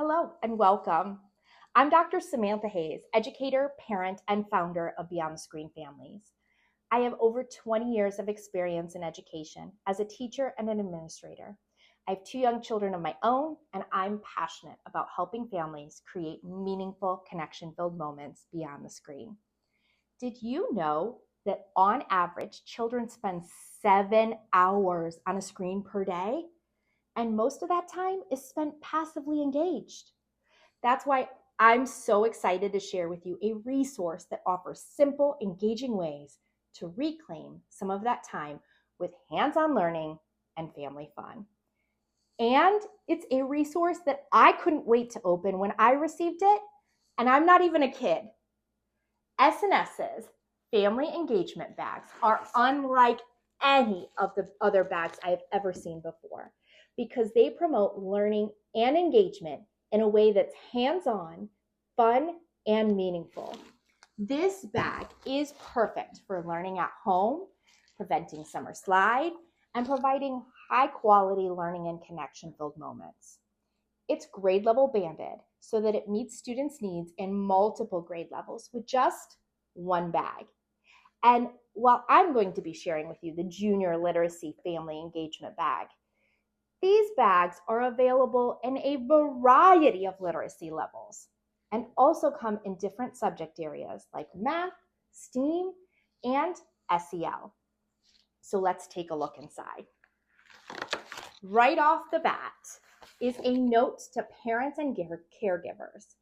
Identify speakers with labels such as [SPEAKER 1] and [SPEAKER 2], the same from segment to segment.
[SPEAKER 1] Hello and welcome. I'm Dr. Samantha Hayes, educator, parent, and founder of Beyond the Screen Families. I have over 20 years of experience in education as a teacher and an administrator. I have 2 young children of my own, and I'm passionate about helping families create meaningful, connection-filled moments beyond the screen. Did you know that on average, children spend 7 hours on a screen per day? And most of that time is spent passively engaged. That's why I'm so excited to share with you a resource that offers simple, engaging ways to reclaim some of that time with hands-on learning and family fun. And it's a resource that I couldn't wait to open when I received it, and I'm not even a kid. S&S's family engagement bags are unlike any of the other bags I've ever seen before because they promote learning and engagement in a way that's hands-on, fun, and meaningful. This bag is perfect for learning at home, preventing summer slide, and providing high-quality learning and connection-filled moments. It's grade level banded so that it meets students' needs in multiple grade levels with just one bag. And while I'm going to be sharing with you the Junior Literacy Family Engagement Bag, these bags are available in a variety of literacy levels and also come in different subject areas like math, STEAM, and SEL. So let's take a look inside. Right off the bat is a note to parents and caregivers.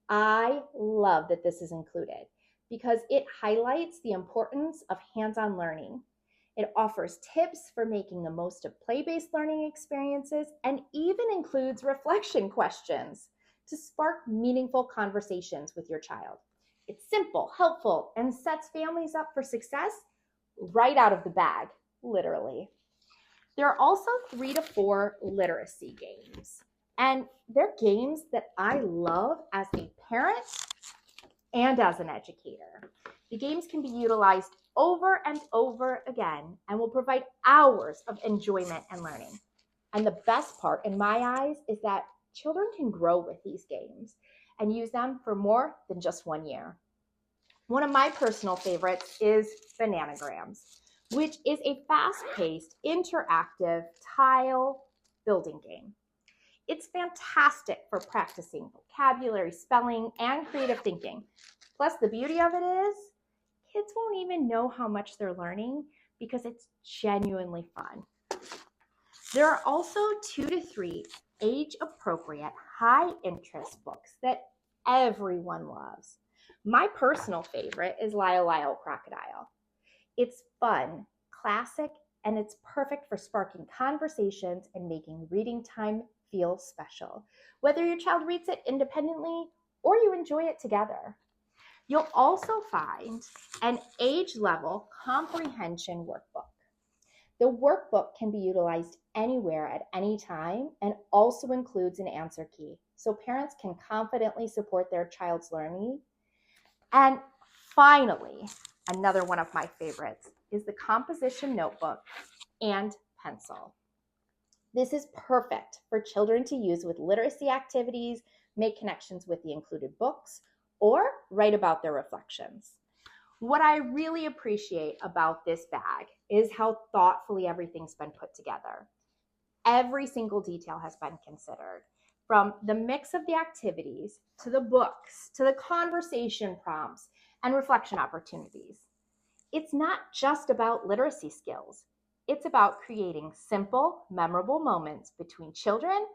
[SPEAKER 1] I love that this is included because it highlights the importance of hands-on learning. It offers tips for making the most of play-based learning experiences and even includes reflection questions to spark meaningful conversations with your child. It's simple, helpful, and sets families up for success right out of the bag, literally. There are also 3 to 4 literacy games, and they're games that I love as a parent and as an educator. The games can be utilized over and over again and will provide hours of enjoyment and learning. And the best part in my eyes is that children can grow with these games and use them for more than just 1 year. One of my personal favorites is Bananagrams, which is a fast-paced, interactive tile building game. It's fantastic for practicing vocabulary, spelling, and creative thinking. Plus, the beauty of it is, kids won't even know how much they're learning because it's genuinely fun. There are also 2 to 3 age-appropriate, high-interest books that everyone loves. My personal favorite is Lyle Lyle Crocodile. It's fun, classic, and it's perfect for sparking conversations and making reading time feel special, whether your child reads it independently or you enjoy it together. You'll also find an age-level comprehension workbook. The workbook can be utilized anywhere at any time and also includes an answer key, so parents can confidently support their child's learning. And finally, another one of my favorites is the composition notebook and pencil. This is perfect for children to use with literacy activities, make connections with the included books, or write about their reflections. What I really appreciate about this bag is how thoughtfully everything's been put together. Every single detail has been considered, from the mix of the activities, to the books, to the conversation prompts, and reflection opportunities. It's not just about literacy skills. It's about creating simple, memorable moments between children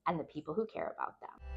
[SPEAKER 1] and the people who care about them.